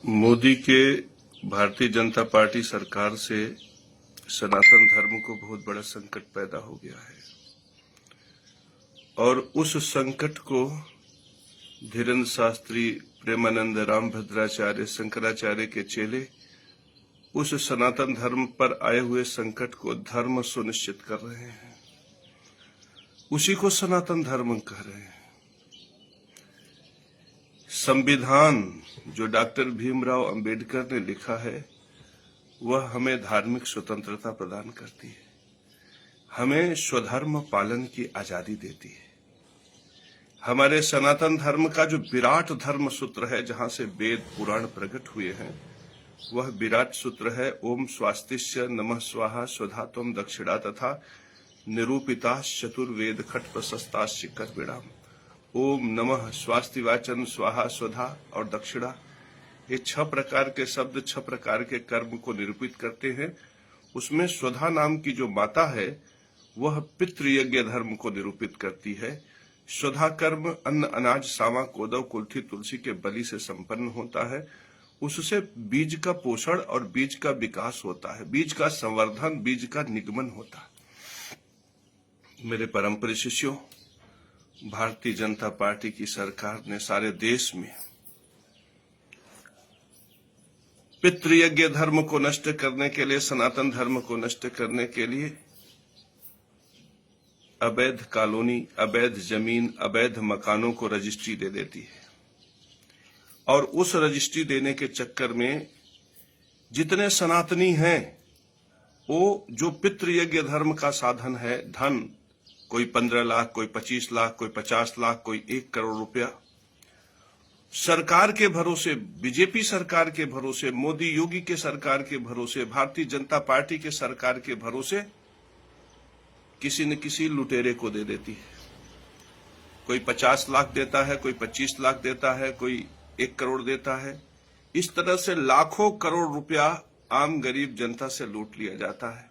मोदी के भारतीय जनता पार्टी सरकार से सनातन धर्म को बहुत बड़ा संकट पैदा हो गया है और उस संकट को धीरेन्द्र शास्त्री, प्रेमानंद, रामभद्राचार्य, शंकराचार्य के चेले उस सनातन धर्म पर आए हुए संकट को धर्म सुनिश्चित कर रहे हैं। उसी को सनातन धर्म कह रहे हैं। संविधान जो डॉक्टर भीमराव अंबेडकर ने लिखा है वह हमें धार्मिक स्वतंत्रता प्रदान करती है, हमें स्वधर्म पालन की आजादी देती है। हमारे सनातन धर्म का जो विराट धर्म सूत्र है, जहां से वेद पुराण प्रकट हुए हैं, वह विराट सूत्र है ओम स्वास्तिस्य नमः स्वाहा स्वधा त्वं दक्षिणा तथा निरूपिता चतुर्वेद खट प्रशस्ताश्च कर्मिणाम। ओम नमः स्वास्तिवाचन स्वाहा स्वधा और दक्षिणा, ये 6 प्रकार के शब्द 6 प्रकार के कर्म को निरूपित करते हैं। उसमें स्वधा नाम की जो माता है वह पितृयज्ञ धर्म को निरूपित करती है। स्वधा कर्म अन्न अनाज सावा कोदव कुल्थी तुलसी के बलि से संपन्न होता है। उससे बीज का पोषण और बीज का विकास होता है, बीज का संवर्धन, बीज का निगमन होता है। मेरे परम प्रिय शिष्यों, भारतीय जनता पार्टी की सरकार ने सारे देश में पितृयज्ञ धर्म को नष्ट करने के लिए, सनातन धर्म को नष्ट करने के लिए अवैध कॉलोनी, अवैध जमीन, अवैध मकानों को रजिस्ट्री दे देती है और उस रजिस्ट्री देने के चक्कर में जितने सनातनी हैं वो जो पितृयज्ञ धर्म का साधन है, धन, कोई 15 लाख, कोई 25 लाख, कोई 50 लाख, कोई 1 करोड़ रुपया, सरकार के भरोसे, बीजेपी सरकार के भरोसे, मोदी योगी के सरकार के भरोसे, भारतीय जनता पार्टी के सरकार के भरोसे किसी न किसी लुटेरे को दे देती है। कोई 50 लाख देता है, कोई 25 लाख देता है, कोई 1 करोड़ देता है। इस तरह से लाखों करोड़ रुपया आम गरीब जनता से लूट लिया जाता है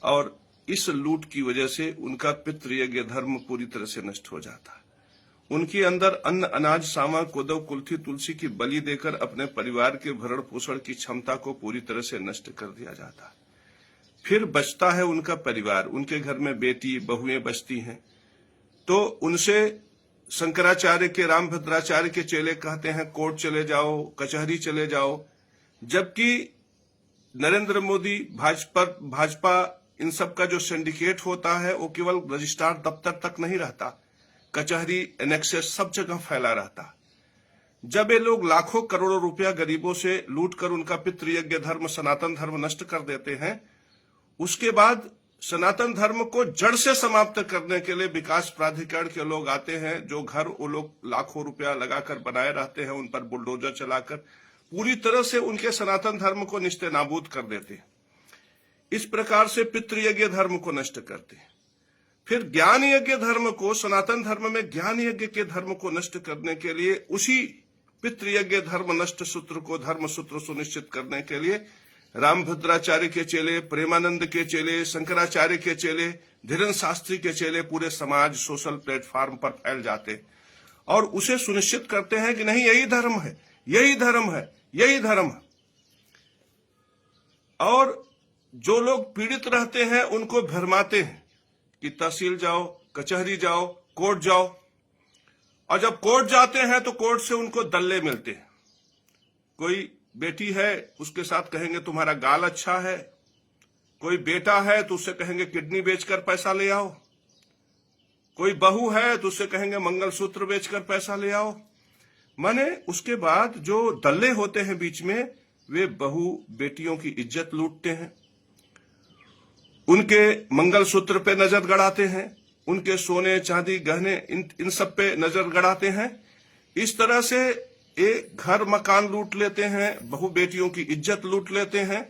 और इस लूट की वजह से उनका पितृयज्ञ धर्म पूरी तरह से नष्ट हो जाता है। उनके अंदर अन्न अनाज सावा कोदव कुल्थी तुलसी की बलि देकर अपने परिवार के भरण पोषण की क्षमता को पूरी तरह से नष्ट कर दिया जाता है। फिर बचता है उनका परिवार, उनके घर में बेटी बहुएं बचती हैं, तो उनसे शंकराचार्य के, रामभद्राचार्य के चेले कहते हैं कोर्ट चले जाओ, कचहरी चले जाओ, जबकि नरेंद्र मोदी, भाजपा इन सब का जो सिंडिकेट होता है वो केवल रजिस्ट्रार दफ्तर तक नहीं रहता, कचहरी, एनेक्सेस सब जगह फैला रहता। जब ये लोग लाखों करोड़ों रुपया गरीबों से लूटकर उनका पितृयज्ञ धर्म, सनातन धर्म नष्ट कर देते हैं, उसके बाद सनातन धर्म को जड़ से समाप्त करने के लिए विकास प्राधिकरण के लोग आते हैं, जो घर वो लोग लाखों रुपया लगाकर बनाए रहते हैं, उन पर बुलडोजर चलाकर पूरी तरह से उनके सनातन धर्म को निस्ते नाबूद कर देते हैं। इस प्रकार से पितृयज्ञ धर्म को नष्ट करते हैं। फिर ज्ञान यज्ञ धर्म को, सनातन धर्म में ज्ञान यज्ञ के धर्म को नष्ट करने के लिए, उसी पितृयज्ञ धर्म नष्ट सूत्र को धर्म सूत्र सुनिश्चित करने के लिए रामभद्राचार्य के चेले, प्रेमानंद के चेले, शंकराचार्य के चेले, धीरेन्द्र शास्त्री के चेले पूरे समाज, सोशल प्लेटफॉर्म पर फैल जाते और उसे सुनिश्चित करते हैं कि नहीं, यही धर्म है, यही धर्म है, यही धर्म है। और जो लोग पीड़ित रहते हैं उनको भरमाते हैं कि तहसील जाओ, कचहरी जाओ, कोर्ट जाओ, और जब कोर्ट जाते हैं तो कोर्ट से उनको दल्ले मिलते हैं। कोई बेटी है उसके साथ कहेंगे तुम्हारा गाल अच्छा है, कोई बेटा है तो उससे कहेंगे किडनी बेचकर पैसा ले आओ, कोई बहू है तो उससे कहेंगे मंगलसूत्र बेचकर पैसा ले आओ। माने उसके बाद जो दल्ले होते हैं बीच में, वे बहू बेटियों की इज्जत लूटते हैं, उनके मंगलसूत्र पे नजर गड़ाते हैं, उनके सोने चांदी गहने इन सब पे नजर गड़ाते हैं। इस तरह से एक घर मकान लूट लेते हैं, बहु बेटियों की इज्जत लूट लेते हैं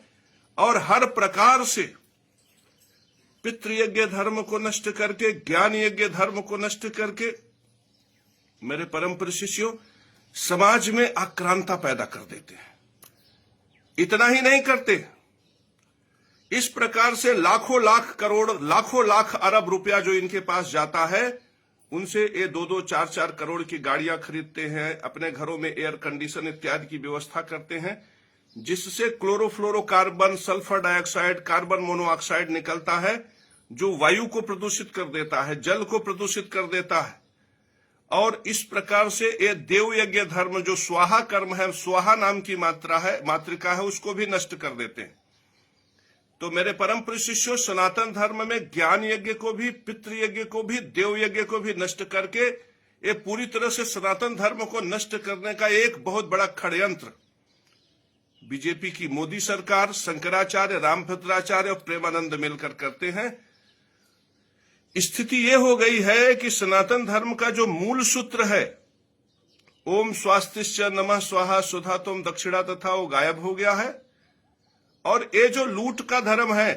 और हर प्रकार से पितृयज्ञ धर्म को नष्ट करके, ज्ञान यज्ञ धर्म को नष्ट करके, मेरे परम प्रिय शिष्यों, समाज में आक्रांता पैदा कर देते हैं। इतना ही नहीं करते, इस प्रकार से लाखों लाख करोड़, लाखों लाख अरब रुपया जो इनके पास जाता है उनसे ये 2-2, 4-4 करोड़ की गाड़ियां खरीदते हैं, अपने घरों में एयर कंडीशन इत्यादि की व्यवस्था करते हैं, जिससे chlorofluorocarbon, sulphur dioxide, carbon monoxide निकलता है, जो वायु को प्रदूषित कर देता है, जल को प्रदूषित कर देता है। और इस प्रकार से ये देव यज्ञ धर्म जो स्वाहा कर्म है, स्वाहा नाम की मातृका है, उसको भी नष्ट कर देते हैं। तो मेरे परम प्रिय शिष्यों, सनातन धर्म में ज्ञान यज्ञ को भी, पितृ यज्ञ को भी, देव यज्ञ को भी नष्ट करके ये पूरी तरह से सनातन धर्म को नष्ट करने का एक बहुत बड़ा षड्यंत्र बीजेपी की मोदी सरकार, शंकराचार्य, रामभद्राचार्य और प्रेमानंद मिलकर करते हैं। स्थिति यह हो गई है कि सनातन धर्म का जो मूल सूत्र है, ओम स्वास्तिश्च नमः स्वाहा सुधा तुम दक्षिणा तथा, वो गायब हो गया है। और ये जो लूट का धर्म है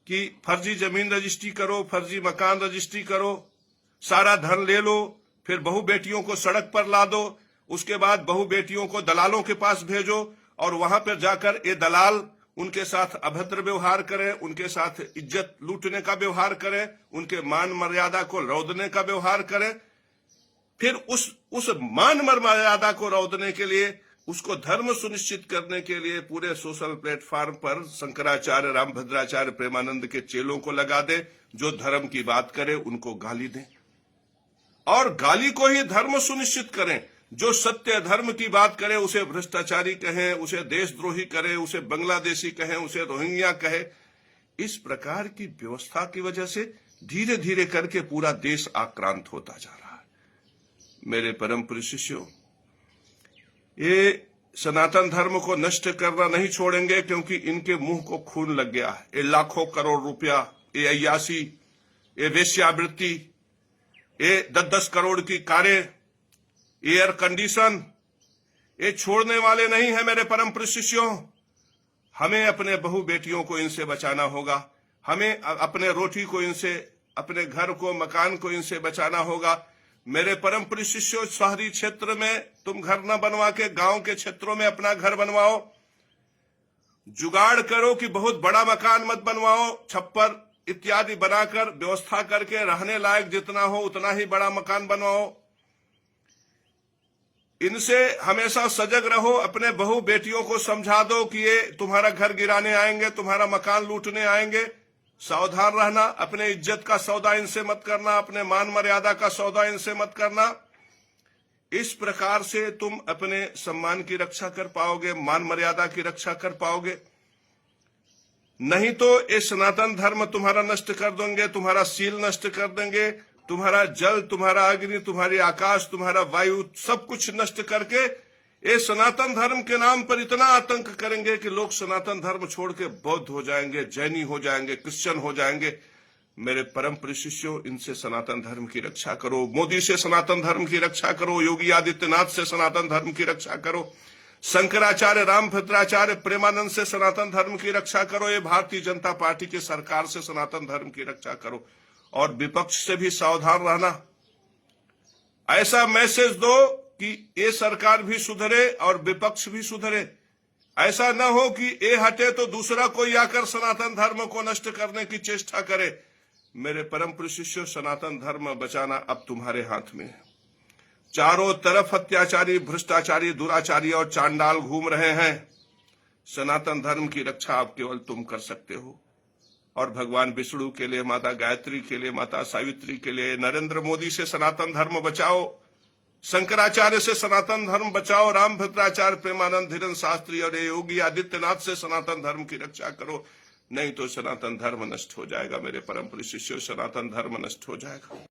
कि फर्जी जमीन रजिस्ट्री करो, फर्जी मकान रजिस्ट्री करो, सारा धन ले लो, फिर बहू बेटियों को सड़क पर ला दो, उसके बाद बहू बेटियों को दलालों के पास भेजो और वहां पर जाकर ये दलाल उनके साथ अभद्र व्यवहार करें, उनके साथ इज्जत लूटने का व्यवहार करें, उनके मान मर्यादा को रौंदने का व्यवहार करें। फिर उस मान मर्यादा को रौंदने के लिए, उसको धर्म सुनिश्चित करने के लिए पूरे सोशल प्लेटफॉर्म पर शंकराचार्य, रामभद्राचार्य, प्रेमानंद के चेलों को लगा दे, जो धर्म की बात करे उनको गाली दें और गाली को ही धर्म सुनिश्चित करें। जो सत्य धर्म की बात करे उसे भ्रष्टाचारी कहें, उसे देशद्रोही करें, उसे बांग्लादेशी कहें, उसे रोहिंग्या कहे। इस प्रकार की व्यवस्था की वजह से धीरे धीरे करके पूरा देश आक्रांत होता जा रहा है। मेरे परम प्रिय शिष्यों, ये सनातन धर्म को नष्ट करना नहीं छोड़ेंगे, क्योंकि इनके मुंह को खून लग गया है। ये लाखों करोड़ रुपया, ये अय्यासी, ये वेश्यावृत्ति, ये 10-10 करोड़ की कारें, एयर कंडीशन, ये छोड़ने वाले नहीं है मेरे परम प्रिय शिष्यों। हमें अपने बहू बेटियों को इनसे बचाना होगा, हमें अपने रोटी को इनसे, अपने घर को, मकान को इनसे बचाना होगा। मेरे परम प्रिय शिष्यों, शहरी क्षेत्र में तुम घर न बनवा के गांव के क्षेत्रों में अपना घर बनवाओ। जुगाड़ करो कि बहुत बड़ा मकान मत बनवाओ, छप्पर इत्यादि बनाकर व्यवस्था करके रहने लायक जितना हो उतना ही बड़ा मकान बनवाओ। इनसे हमेशा सजग रहो, अपने बहू बेटियों को समझा दो कि ये तुम्हारा घर गिराने आएंगे, तुम्हारा मकान लूटने आएंगे, सावधान रहना। अपने इज्जत का सौदा इनसे मत करना, अपने मान मर्यादा का सौदा इनसे मत करना। इस प्रकार से तुम अपने सम्मान की रक्षा कर पाओगे, मान मर्यादा की रक्षा कर पाओगे। नहीं तो ये सनातन धर्म तुम्हारा नष्ट कर देंगे, तुम्हारा शील नष्ट कर देंगे, तुम्हारा जल, तुम्हारा अग्नि, तुम्हारी आकाश, तुम्हारा वायु, सब कुछ नष्ट करके ये सनातन धर्म के नाम पर इतना आतंक करेंगे कि लोग सनातन धर्म छोड़ के बौद्ध हो जाएंगे, जैनी हो जाएंगे, क्रिश्चियन हो जाएंगे। मेरे परम प्रिय शिष्यों, इनसे सनातन धर्म की रक्षा करो। मोदी से सनातन धर्म की रक्षा करो, योगी आदित्यनाथ से सनातन धर्म की रक्षा करो, शंकराचार्य, रामभद्राचार्य, प्रेमानंद से सनातन धर्म की रक्षा करो, ये भारतीय जनता पार्टी की सरकार से सनातन धर्म की रक्षा करो। और विपक्ष से भी सावधान रहना। ऐसा मैसेज दो कि ये सरकार भी सुधरे और विपक्ष भी सुधरे। ऐसा न हो कि ये हटे तो दूसरा कोई आकर सनातन धर्म को नष्ट करने की चेष्टा करे। मेरे परम प्रिय शिष्यों, सनातन धर्म बचाना अब तुम्हारे हाथ में है। चारों तरफ अत्याचारी, भ्रष्टाचारी, दुराचारी और चांडाल घूम रहे हैं। सनातन धर्म की रक्षा अब केवल तुम कर सकते हो। और भगवान विष्णु के लिए, माता गायत्री के लिए, माता सावित्री के लिए, नरेंद्र मोदी से सनातन धर्म बचाओ, शंकराचार्य से सनातन धर्म बचाओ, रामभद्राचार्य, प्रेमानंद, धीरेन्द्र शास्त्री और योगी आदित्यनाथ से सनातन धर्म की रक्षा करो। नहीं तो सनातन धर्म नष्ट हो जाएगा। मेरे परम प्रिय शिष्यों, सनातन धर्म नष्ट हो जाएगा।